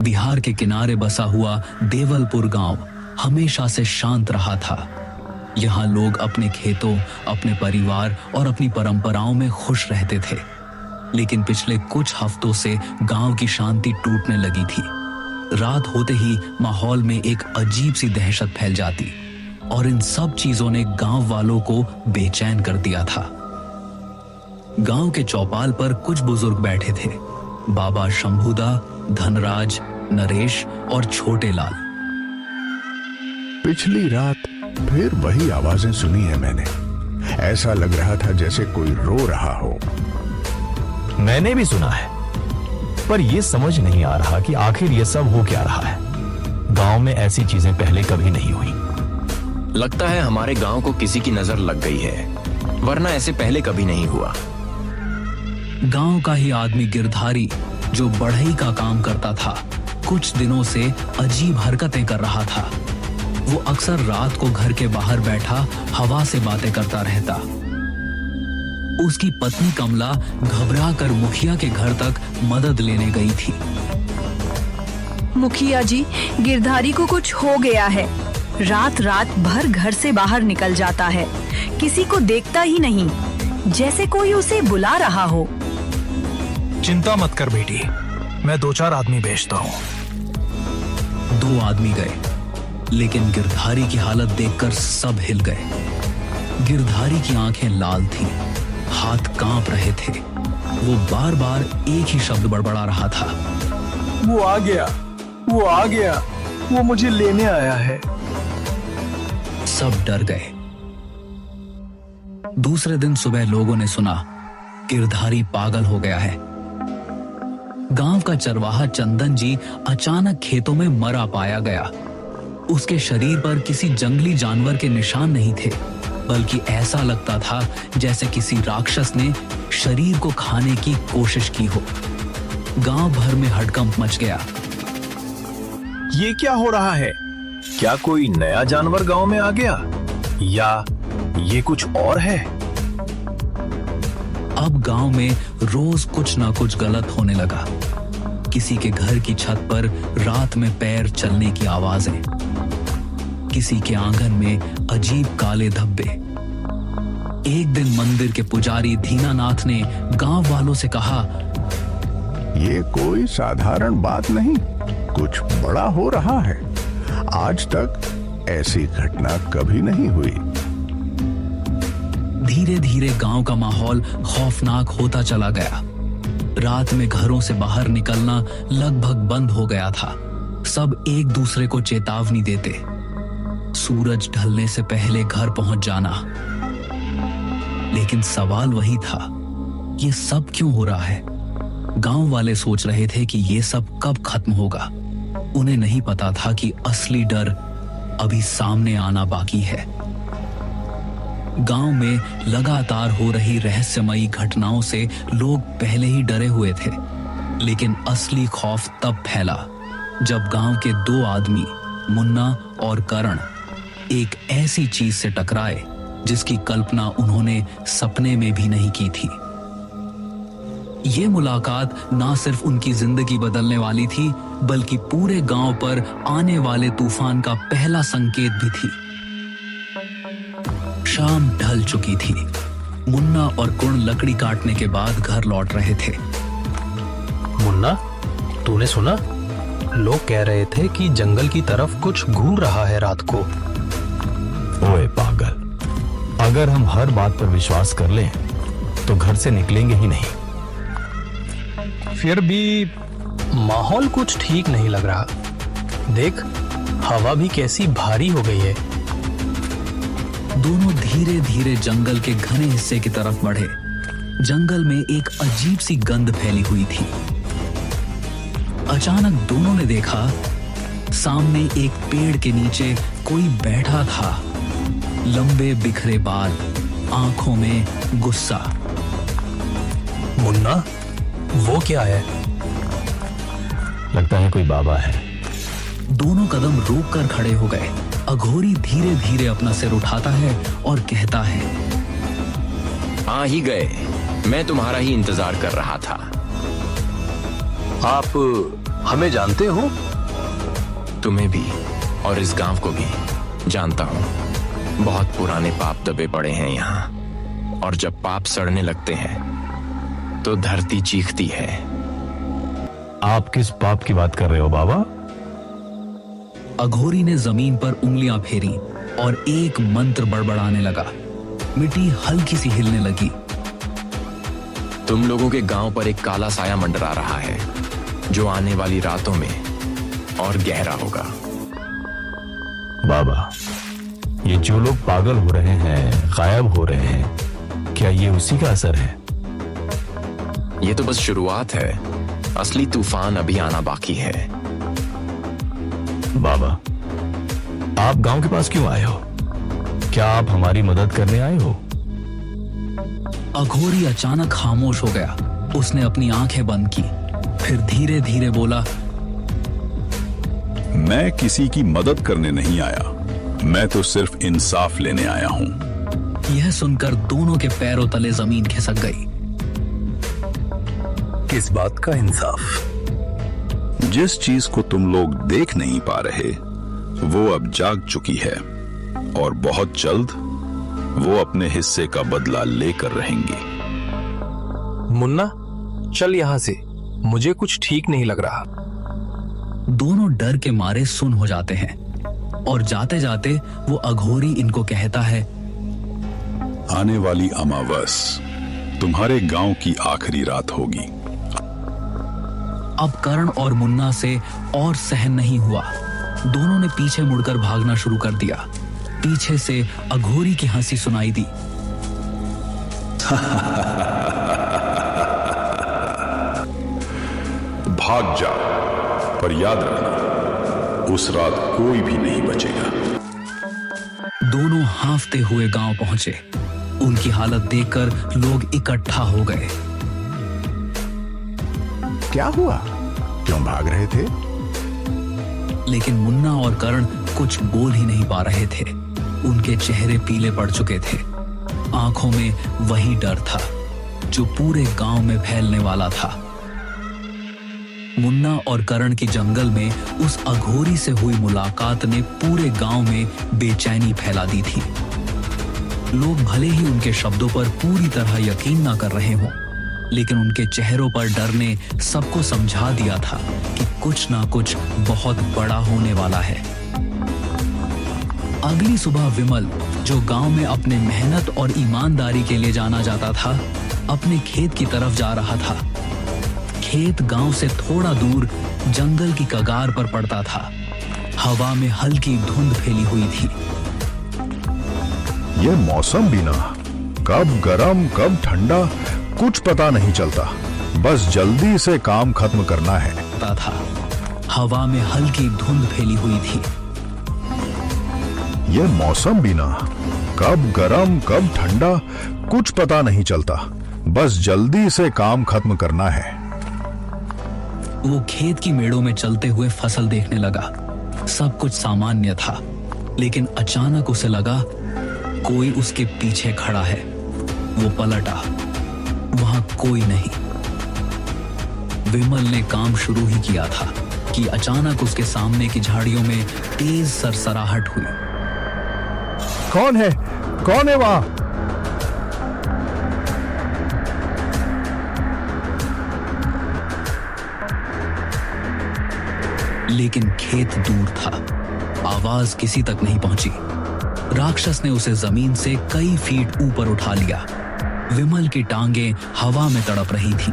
बिहार के किनारे बसा हुआ देवलपुर गांव हमेशा से शांत रहा था। यहाँ लोग अपने खेतों, अपने परिवार और अपनी परंपराओं में खुश रहते थे। लेकिन पिछले कुछ हफ्तों से गांव की शांति टूटने लगी थी। रात होते ही माहौल में एक अजीब सी दहशत फैल जाती और इन सब चीजों ने गांव वालों को बेचैन कर दिया था। गांव के चौपाल पर कुछ बुजुर्ग बैठे थे, बाबा शंभूदा, धनराज, नरेश और छोटे लाल। पिछली रात फिर वही आवाजें सुनी है मैंने। ऐसा लग रहा था जैसे कोई रो रहा हो। मैंने भी सुना है, पर यह समझ नहीं आ रहा कि आखिर यह सब हो क्या रहा है। गांव में ऐसी चीजें पहले कभी नहीं हुई। लगता है हमारे गांव को किसी की नजर लग गई है, वरना ऐसे पहले कभी नहीं हुआ। गांव का ही आदमी गिरधारी, जो बढ़ई का काम करता था, कुछ दिनों से अजीब हरकतें कर रहा था। वो अक्सर रात को घर के बाहर बैठा हवा से बातें करता रहता। उसकी पत्नी कमला घबरा कर मुखिया के घर तक मदद लेने गई थी। मुखिया जी, गिरधारी को कुछ हो गया है। रात रात भर घर से बाहर निकल जाता है, किसी को देखता ही नहीं, जैसे कोई उसे बुला रहा हो। चिंता मत कर बेटी, मैं 2-4 आदमी भेजता हूँ। 2 आदमी गए, लेकिन गिरधारी की हालत देखकर सब हिल गए। गिरधारी की आंखें लाल थीं, हाथ कांप रहे थे। वो बार बार एक ही शब्द बड़बड़ा रहा था, वो आ गया, वो आ गया, वो मुझे लेने आया है। सब डर गए। दूसरे दिन सुबह लोगों ने सुना गिरधारी पागल हो गया है। गांव का चरवाहा चंदन जी अचानक खेतों में मरा पाया गया। उसके शरीर पर किसी जंगली जानवर के निशान नहीं थे, बल्कि ऐसा लगता था जैसे किसी राक्षस ने शरीर को खाने की कोशिश की हो। गांव भर में हड़कंप मच गया। ये क्या हो रहा है? क्या कोई नया जानवर गांव में आ गया, या ये कुछ और है? अब गांव में रोज कुछ ना कुछ गलत होने लगा। किसी के घर की छत पर रात में पैर चलने की आवाजें, किसी के आंगन में अजीब काले धब्बे। एक दिन मंदिर के पुजारी दीनानाथ ने गांव वालों से कहा, ये कोई साधारण बात नहीं, कुछ बड़ा हो रहा है। आज तक ऐसी घटना कभी नहीं हुई। धीरे धीरे गांव का माहौल खौफनाक होता चला गया। रात में घरों से बाहर निकलना लगभग बंद हो गया था। सब एक दूसरे को चेतावनी देते, सूरज ढलने से पहले घर पहुंच जाना। लेकिन सवाल वही था, ये सब क्यों हो रहा है? गांव वाले सोच रहे थे कि ये सब कब खत्म होगा। उन्हें नहीं पता था कि असली डर अभी सामने आना बाकी है। गांव में लगातार हो रही रहस्यमयी घटनाओं से लोग पहले ही डरे हुए थे, लेकिन असली खौफ तब फैला जब गांव के 2 आदमी, मुन्ना और करण, एक ऐसी चीज से टकराए जिसकी कल्पना उन्होंने सपने में भी नहीं की थी। ये मुलाकात ना सिर्फ उनकी जिंदगी बदलने वाली थी, बल्कि पूरे गांव पर आने वाले तूफान का पहला संकेत भी थी। शाम ढल चुकी थी। मुन्ना और कुण लकड़ी काटने के बाद घर लौट रहे थे। मुन्ना, तूने सुना? लोग कह रहे थे कि जंगल की तरफ कुछ घूर रहा है रात को। ओए पागल, अगर हम हर बात पर विश्वास कर लें तो घर से निकलेंगे ही नहीं। फिर भी माहौल कुछ ठीक नहीं लग रहा। देख, हवा भी कैसी भारी हो गई है। दोनों धीरे धीरे जंगल के घने हिस्से की तरफ बढ़े। जंगल में एक अजीब सी गंध फैली हुई थी। अचानक दोनों ने देखा, सामने एक पेड़ के नीचे कोई बैठा था। लंबे बिखरे बाल, आंखों में गुस्सा। मुन्ना, वो क्या है? लगता है कोई बाबा है। दोनों कदम रोक कर खड़े हो गए। अघोरी धीरे धीरे अपना सिर उठाता है और कहता है, आ ही गए, मैं तुम्हारा ही इंतजार कर रहा था। आप हमें जानते हो? तुम्हें भी और इस गांव को भी जानता हूं। बहुत पुराने पाप दबे पड़े हैं यहाँ, और जब पाप सड़ने लगते हैं तो धरती चीखती है। आप किस पाप की बात कर रहे हो बाबा? अघोरी ने जमीन पर उंगलियां फेरी और एक मंत्र बड़बड़ाने लगा। मिट्टी हल्की सी हिलने लगी। तुम लोगों के गांव पर एक काला साया मंडरा रहा है, जो आने वाली रातों में और गहरा होगा। बाबा, ये जो लोग पागल हो रहे हैं, गायब हो रहे हैं, क्या ये उसी का असर है? ये तो बस शुरुआत है, असली तूफान अभी आना बाकी है। बाबा, आप गांव के पास क्यों आए हो? क्या आप हमारी मदद करने आए हो? अघोरी अचानक खामोश हो गया। उसने अपनी आंखें बंद की, फिर धीरे धीरे बोला, मैं किसी की मदद करने नहीं आया, मैं तो सिर्फ इंसाफ लेने आया हूं। यह सुनकर दोनों के पैरों तले जमीन खिसक गई। किस बात का इंसाफ? जिस चीज को तुम लोग देख नहीं पा रहे, वो अब जाग चुकी है, और बहुत जल्द वो अपने हिस्से का बदला लेकर रहेंगी। मुन्ना, चल यहां से, मुझे कुछ ठीक नहीं लग रहा। दोनों डर के मारे सुन हो जाते हैं, और जाते जाते वो अघोरी इनको कहता है, आने वाली अमावस तुम्हारे गांव की आखिरी रात होगी। अब करण और मुन्ना से और सहन नहीं हुआ। दोनों ने पीछे मुड़कर भागना शुरू कर दिया। पीछे से अघोरी की हंसी सुनाई दी। भाग जा, पर याद रखना, उस रात कोई भी नहीं बचेगा। दोनों हांफते हुए गांव पहुंचे। उनकी हालत देखकर लोग इकट्ठा हो गए। क्या हुआ? क्यों भाग रहे थे? लेकिन मुन्ना और करण कुछ बोल ही नहीं पा रहे थे। उनके चेहरे पीले पड़ चुके थे। आंखों में वही डर था जो पूरे गांव में फैलने वाला था। मुन्ना और करण की जंगल में उस अघोरी से हुई मुलाकात ने पूरे गांव में बेचैनी फैला दी थी। लोग भले ही उनके शब्दों पर पूरी तरह यकीन ना कर रहे हों, लेकिन उनके चेहरों पर डर ने सबको समझा दिया था कि कुछ ना कुछ बहुत बड़ा होने वाला है। अगली सुबह विमल, जो गांव में अपने मेहनत और ईमानदारी के लिए जाना जाता था, अपने खेत की तरफ जा रहा था। खेत गांव से थोड़ा दूर जंगल की कगार पर पड़ता था। हवा में हल्की धुंध फैली हुई थी। ये मौसम भी ना, कब गरम कब ठंडा, कुछ पता नहीं चलता। बस जल्दी से काम खत्म करना है। पता था, हवा में हल्की धुंध फैली हुई थी। ये मौसम भी ना, कब गरम कब ठंडा, कुछ पता नहीं चलता। बस जल्दी से काम खत्म करना है। वो खेत की मेड़ों में चलते हुए फसल देखने लगा। सब कुछ सामान्य था, लेकिन अचानक उसे लगा कोई उसके पीछे खड़ा है। वो पलटा, वहां कोई नहीं। विमल ने काम शुरू ही किया था कि अचानक उसके सामने की झाड़ियों में तेज सरसराहट हुई। कौन है? कौन है वहां? लेकिन खेत दूर था। आवाज किसी तक नहीं पहुंची। राक्षस ने उसे जमीन से कई फीट ऊपर उठा लिया। विमल की टांगें हवा में तड़प रही थीं।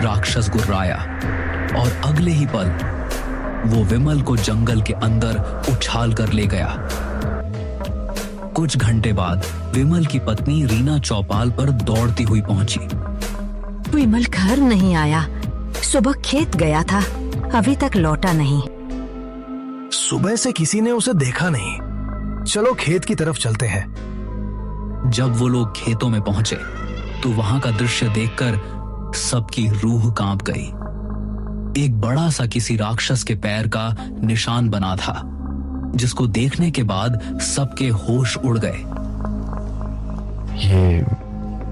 राक्षस गुर्राया और अगले ही पल वो विमल को जंगल के अंदर उछाल कर ले गया। कुछ घंटे बाद विमल की पत्नी रीना चौपाल पर दौड़ती हुई पहुंची। विमल घर नहीं आया। सुबह खेत गया था, अभी तक लौटा नहीं। सुबह से किसी ने उसे देखा नहीं। चलो खेत की तरफ चलते हैं। जब वो लोग खेतों में पहुंचे तो वहां का दृश्य देखकर सबकी रूह कांप गई। एक बड़ा सा किसी राक्षस के पैर का निशान बना था, जिसको देखने के बाद सबके होश उड़ गए। ये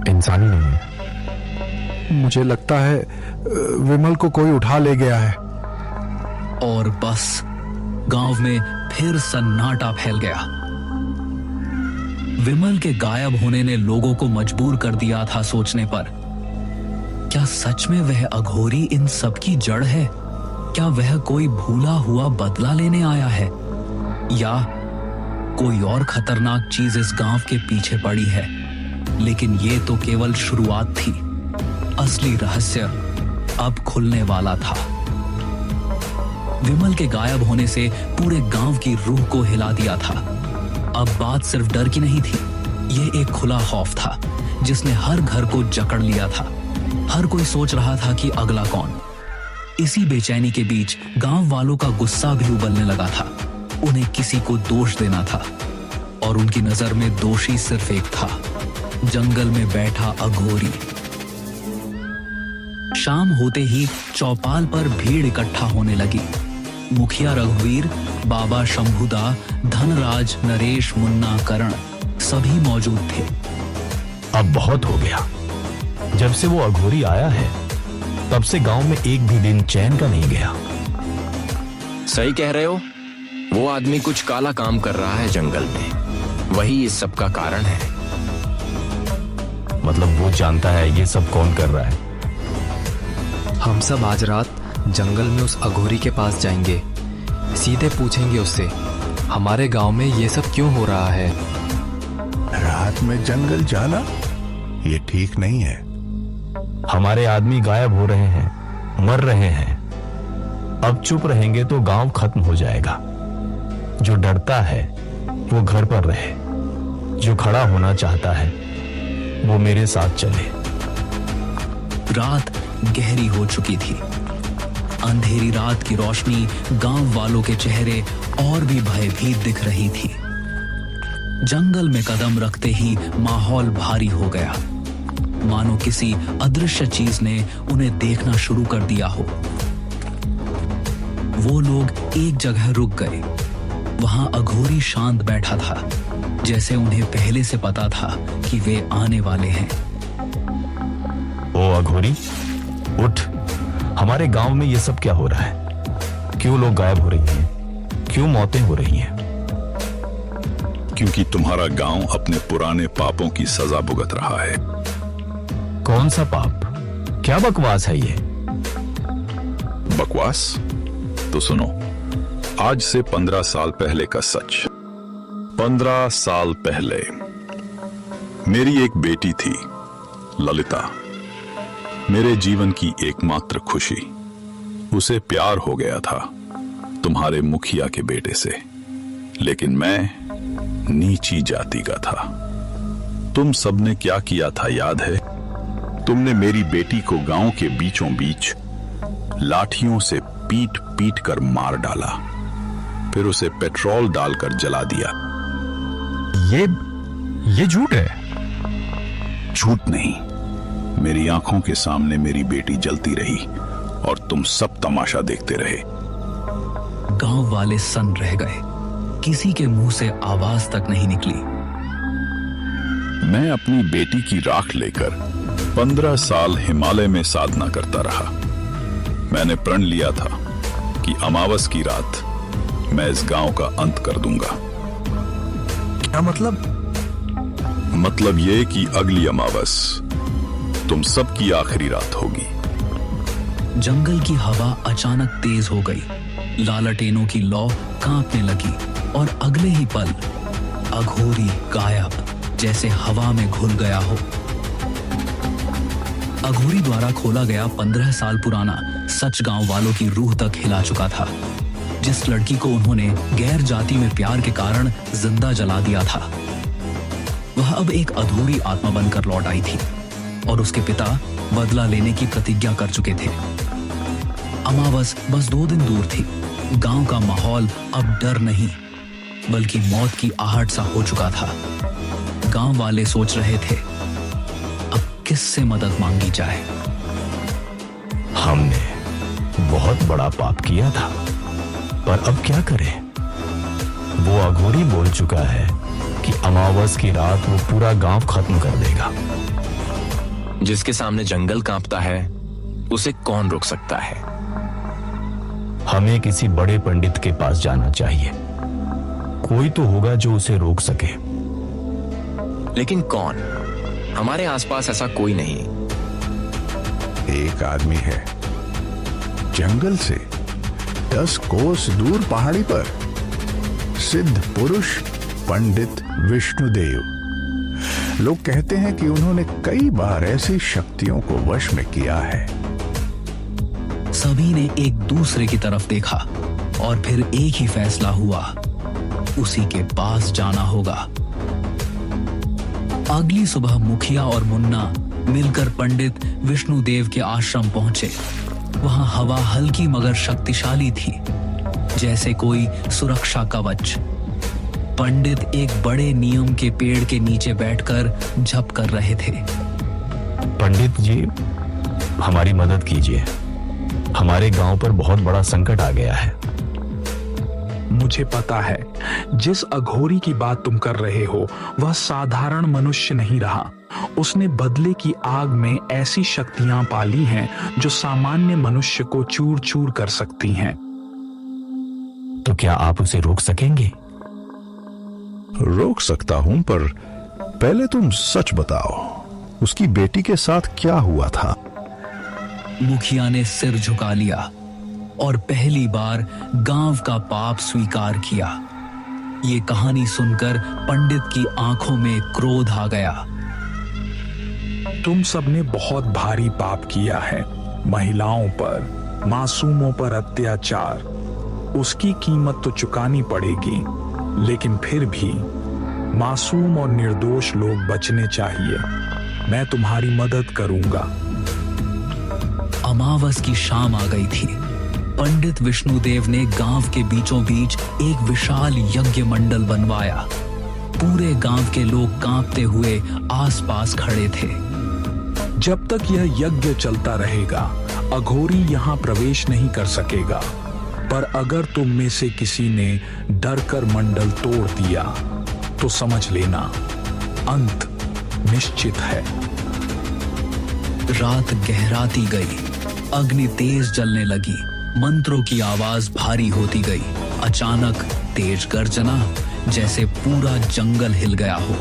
इंसानी नहीं है। मुझे लगता है विमल को कोई उठा ले गया है। और बस गांव में फिर सन्नाटा फैल गया। विमल के गायब होने ने लोगों को मजबूर कर दिया था सोचने पर, क्या सच में वह अघोरी इन सब की जड़ है? क्या वह कोई भूला हुआ बदला लेने आया है, या कोई और खतरनाक चीज इस गांव के पीछे पड़ी है? लेकिन ये तो केवल शुरुआत थी, असली रहस्य अब खुलने वाला था। विमल के गायब होने से पूरे गांव की रूह को हिला दिया था। अब बात सिर्फ डर की नहीं थी, यह एक खुला खौफ था जिसने हर घर को जकड़ लिया था। हर कोई सोच रहा था कि अगला कौन। इसी बेचैनी के बीच गांव वालों का गुस्सा भी उबलने लगा था। उन्हें किसी को दोष देना था और उनकी नजर में दोषी सिर्फ एक था, जंगल में बैठा अघोरी। शाम होते ही चौपाल पर भीड़ इकट्ठा होने लगी। मुखिया रघुवीर, बाबा शंभुदा, धनराज, नरेश, मुन्ना, करण सभी मौजूद थे। अब बहुत हो गया। जब से वो अघोरी आया है तब से गांव में एक भी दिन चैन का नहीं गया। सही कह रहे हो, वो आदमी कुछ काला काम कर रहा है जंगल में, वही इस सब का कारण है। मतलब वो जानता है ये सब कौन कर रहा है? हम सब आज रात जंगल में उस अघोरी के पास जाएंगे, सीधे पूछेंगे उससे हमारे गांव में ये सब क्यों हो रहा है। रात में जंगल जाना ये ठीक नहीं है। हमारे आदमी गायब हो रहे हैं, मर रहे हैं। अब चुप रहेंगे तो गांव खत्म हो जाएगा। जो डरता है वो घर पर रहे, जो खड़ा होना चाहता है वो मेरे साथ चले। रात गहरी हो चुकी थी। अंधेरी रात की रोशनी गांव वालों के चेहरे और भी भयभीत दिख रही थी। जंगल में कदम रखते ही माहौल भारी हो गया, मानो किसी अदृश्य चीज ने उन्हें देखना शुरू कर दिया हो। वो लोग एक जगह रुक गए। वहां अघोरी शांत बैठा था, जैसे उन्हें पहले से पता था कि वे आने वाले हैं। ओ अघोरी, उठ। हमारे गांव में ये सब क्या हो रहा है? क्यों लोग गायब हो रही हैं? क्यों मौतें हो रही हैं? क्योंकि तुम्हारा गांव अपने पुराने पापों की सजा भुगत रहा है। कौन सा पाप? क्या बकवास है ये? बकवास? तो सुनो, आज से 15 साल पहले का सच। 15 साल पहले मेरी एक बेटी थी, ललिता। मेरे जीवन की एकमात्र खुशी। उसे प्यार हो गया था तुम्हारे मुखिया के बेटे से, लेकिन मैं नीची जाति का था। तुम सबने क्या किया था याद है? तुमने मेरी बेटी को गांव के बीचों बीच लाठियों से पीट पीट कर मार डाला, फिर उसे पेट्रोल डालकर जला दिया। ये झूठ है। झूठ नहीं, मेरी आंखों के सामने मेरी बेटी जलती रही और तुम सब तमाशा देखते रहे। गांव वाले सन्न रह गए। किसी के मुंह से आवाज तक नहीं निकली। मैं अपनी बेटी की राख लेकर 15 साल हिमालय में साधना करता रहा। मैंने प्रण लिया था कि अमावस की रात मैं इस गांव का अंत कर दूंगा। क्या मतलब? मतलब ये कि अगली अमावस तुम सबकी आखिरी रात होगी। जंगल की हवा अचानक तेज हो गई। लालटेनों की लौ कांपने लगी और अगले ही पल अघोरी गायब, जैसे हवा में घुल गया हो। अघोरी द्वारा खोला गया 15 साल पुराना सच गांव वालों की रूह तक हिला चुका था। जिस लड़की को उन्होंने गैर जाति में प्यार के कारण जिंदा जला दिया था, वह अब एक अधूरी आत्मा बनकर लौट आई थी और उसके पिता बदला लेने की प्रतिज्ञा कर चुके थे। अमावस बस 2 दिन दूर थी। गांव का माहौल अब डर नहीं बल्कि मौत की आहट सा हो चुका था। गांव वाले सोच रहे थे अब किससे मदद मांगी जाए। हमने बहुत बड़ा पाप किया था, पर अब क्या करें? वो अघोरी बोल चुका है कि अमावस की रात वो पूरा गांव खत्म कर देगा। जिसके सामने जंगल कांपता है उसे कौन रोक सकता है? हमें किसी बड़े पंडित के पास जाना चाहिए। कोई तो होगा जो उसे रोक सके। लेकिन कौन? हमारे आसपास ऐसा कोई नहीं। एक आदमी है, जंगल से 10 कोस दूर पहाड़ी पर, सिद्ध पुरुष पंडित विष्णुदेव। लोग कहते हैं कि उन्होंने कई बार ऐसी शक्तियों को वश में किया है। सभी ने एक दूसरे की तरफ देखा और फिर एक ही फैसला हुआ, उसी के पास जाना होगा। अगली सुबह मुखिया और मुन्ना मिलकर पंडित विष्णुदेव के आश्रम पहुंचे। वहां हवा हल्की मगर शक्तिशाली थी, जैसे कोई सुरक्षा कवच। पंडित एक बड़े नीम के पेड़ के नीचे बैठकर जप कर रहे थे। पंडित जी, हमारी मदद कीजिए। हमारे गांव पर बहुत बड़ा संकट आ गया है। मुझे पता है, जिस अघोरी की बात तुम कर रहे हो वह साधारण मनुष्य नहीं रहा। उसने बदले की आग में ऐसी शक्तियां पाली हैं जो सामान्य मनुष्य को चूर चूर कर सकती हैं। तो क्या आप उसे रोक सकेंगे? रोक सकता हूं, पर पहले तुम सच बताओ, उसकी बेटी के साथ क्या हुआ था? मुखिया ने सिर झुका लिया और पहली बार गांव का पाप स्वीकार किया। ये कहानी सुनकर पंडित की आंखों में क्रोध आ गया। तुम सबने बहुत भारी पाप किया है। महिलाओं पर, मासूमों पर अत्याचार, उसकी कीमत तो चुकानी पड़ेगी। लेकिन फिर भी मासूम और निर्दोष लोग बचने चाहिए। मैं तुम्हारी मदद करूंगा। अमावस की शाम आ गई थी। पंडित विष्णुदेव ने गांव के बीचों बीच एक विशाल यज्ञ मंडल बनवाया। पूरे गांव के लोग कांपते हुए आसपास खड़े थे। जब तक यह यज्ञ चलता रहेगा, अघोरी यहां प्रवेश नहीं कर सकेगा। पर अगर तुम में से किसी ने डरकर मंडल तोड़ दिया तो समझ लेना, अंत निश्चित है। रात गहराती गई, अग्नि तेज जलने लगी, मंत्रों की आवाज भारी होती गई। अचानक तेज गर्जना, जैसे पूरा जंगल हिल गया हो।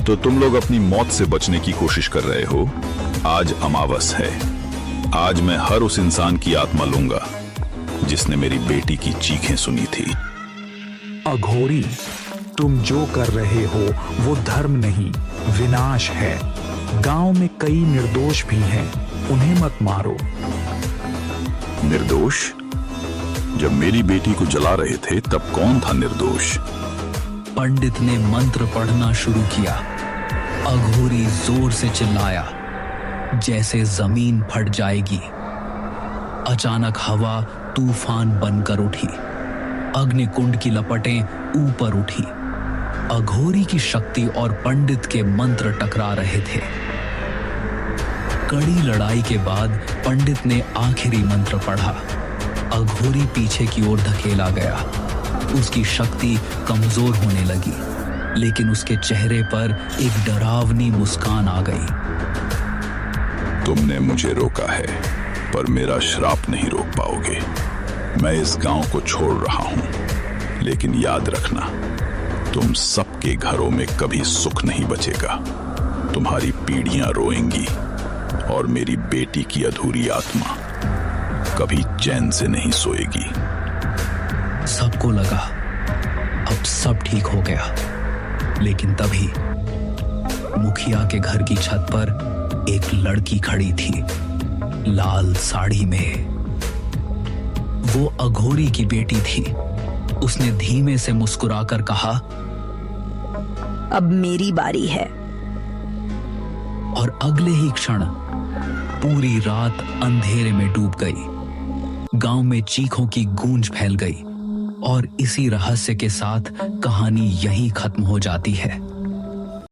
तो तुम लोग अपनी मौत से बचने की कोशिश कर रहे हो। आज अमावस है। आज मैं हर उस इंसान की आत्मा लूंगा जिसने मेरी बेटी की चीखें सुनी थी। अघोरी, तुम जो कर रहे हो वो धर्म नहीं, विनाश है। गांव में कई निर्दोष भी हैं, उन्हें मत मारो। निर्दोष? जब मेरी बेटी को जला रहे थे तब कौन था निर्दोष? पंडित ने मंत्र पढ़ना शुरू किया। अघोरी जोर से चिल्लाया, जैसे जमीन फट जाएगी। अचानक हवा तूफान बनकर उठी। अग्निकुंड की लपटें ऊपर उठी। अघोरी की शक्ति और पंडित के मंत्र टकरा रहे थे। कड़ी लड़ाई के बाद पंडित ने आखिरी मंत्र पढ़ा। अघोरी पीछे की ओर धकेला गया। उसकी शक्ति कमजोर होने लगी, लेकिन उसके चेहरे पर एक डरावनी मुस्कान आ गई। तुमने मुझे रोका है, पर मेरा श्राप नहीं रोक पाओगे। मैं इस गांव को छोड़ रहा हूं, लेकिन याद रखना, तुम सबके घरों में कभी सुख नहीं बचेगा। तुम्हारी पीढ़ियां रोएंगी और मेरी बेटी की अधूरी आत्मा कभी चैन से नहीं सोएगी। सबको लगा अब सब ठीक हो गया, लेकिन तभी मुखिया के घर की छत पर एक लड़की खड़ी थी, लाल साड़ी में। वो अघोरी की बेटी थी। उसने धीमे से मुस्कुराकर कहा, अब मेरी बारी है। और अगले ही क्षण पूरी रात अंधेरे में डूब गई। गांव में चीखों की गूंज फैल गई और इसी रहस्य के साथ कहानी यहीं खत्म हो जाती है।